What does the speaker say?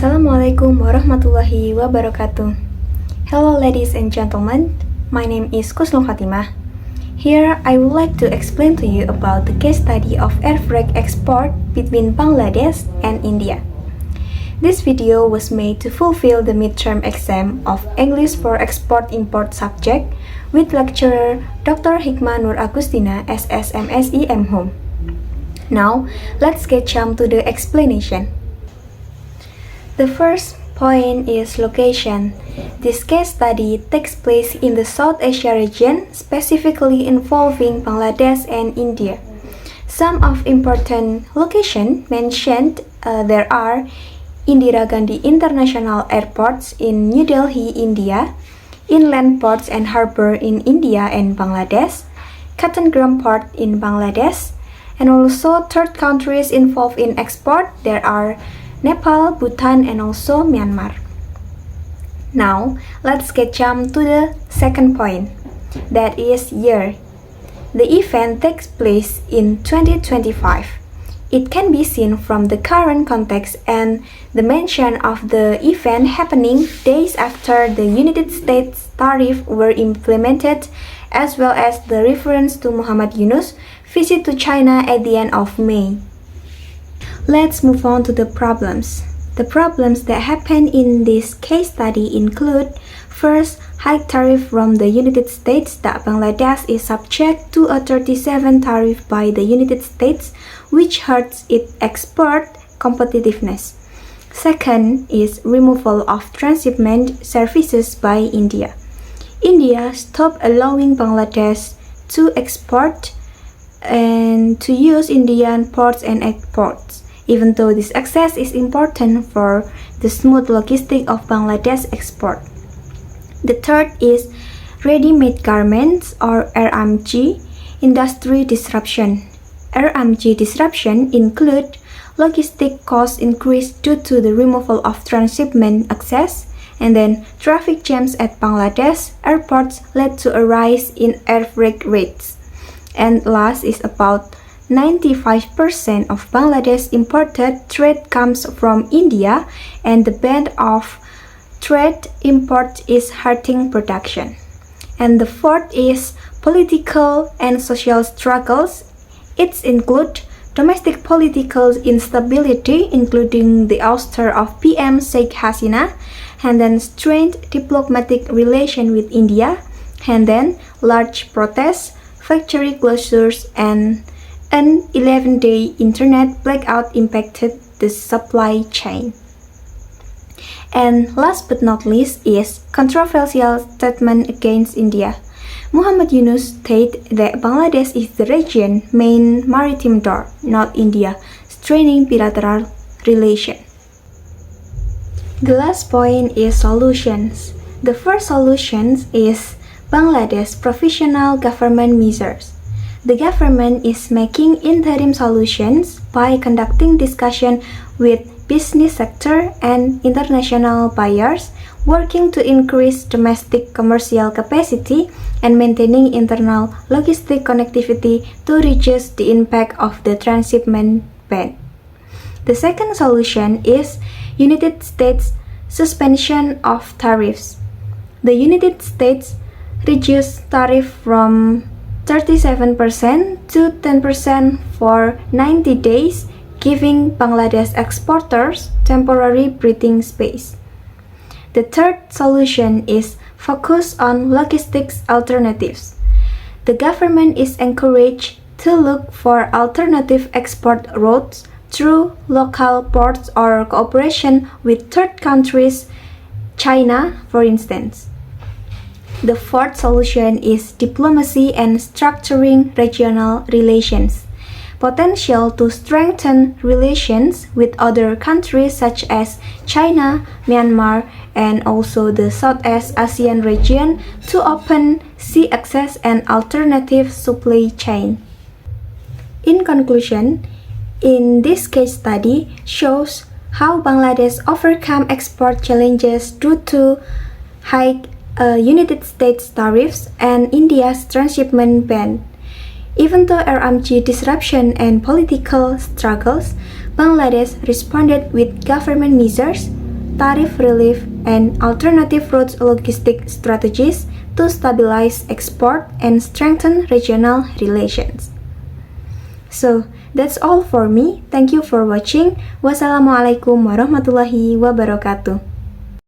Assalamualaikum warahmatullahi wabarakatuh. Hello ladies and gentlemen, my name is Khusnul Khotimah. Here I would like to explain to you about the case study of air freight export between Bangladesh and India. This video was made to fulfill the midterm exam of English for Export-Import subject with lecturer Dr. Hiqma Nur Agustina SS M.Si M.Home. Now, let's get jump to the explanation. The first point is location. This case study takes place in the South Asia region, specifically involving Bangladesh and India. Some of important locations mentioned there are Indira Gandhi International Airports in New Delhi, India, inland ports and harbor in India and Bangladesh, Kattangram Port in Bangladesh, and also third countries involved in export there are Nepal, Bhutan, and also Myanmar. Now, let's get jump to the second point, that is year. The event takes place in 2025. It can be seen from the current context and the mention of the event happening days after the United States tariff were implemented, as well as the reference to Muhammad Yunus' visit to China at the end of May. Let's move on to the problems. The problems that happen in this case study include: first, high tariff from the United States that Bangladesh is subject to a 37% tariff by the United States, which hurts its export competitiveness. Second is removal of transshipment services by India. India stopped allowing Bangladesh to export and to use Indian ports and exports, even though this access is important for the smooth logistics of Bangladesh export. The third is ready-made garments or RMG industry disruption. RMG disruption include logistic cost increase due to the removal of transshipment access, and then traffic jams at Bangladesh airports led to a rise in air freight rates. And last is about 95% of Bangladesh imported trade comes from India, and the ban of trade import is hurting production. And the fourth is political and social struggles. It includes domestic political instability, including the ouster of PM Sheikh Hasina, and then strained diplomatic relation with India, and then large protests, factory closures, and an 11-day internet blackout impacted the supply chain. And last but not least is controversial statement against India. Muhammad Yunus stated that Bangladesh is the region's main maritime door, not India, straining bilateral relation. The last point is solutions. The first solution is Bangladesh provisional government measures. The government is making interim solutions by conducting discussion with business sector and international buyers, working to increase domestic commercial capacity and maintaining internal logistic connectivity to reduce the impact of the transshipment ban. The second solution is United States suspension of tariffs. The United States reduced tariff from 37% to 10% for 90 days, giving Bangladesh exporters temporary breathing space. The third solution is focus on logistics alternatives. The government is encouraged to look for alternative export routes through local ports or cooperation with third countries, China, for instance. The fourth solution is diplomacy and structuring regional relations. Potential to strengthen relations with other countries such as China, Myanmar, and also the Southeast Asian region to open sea access and alternative supply chain. In conclusion, in this case study shows how Bangladesh overcome export challenges due to high United States tariffs and India's transshipment ban. Even though RMG disruption and political struggles, Bangladesh responded with government measures, tariff relief, and alternative route logistic strategies to stabilize export and strengthen regional relations. So, that's all for me. Thank you for watching. Wassalamualaikum warahmatullahi wabarakatuh.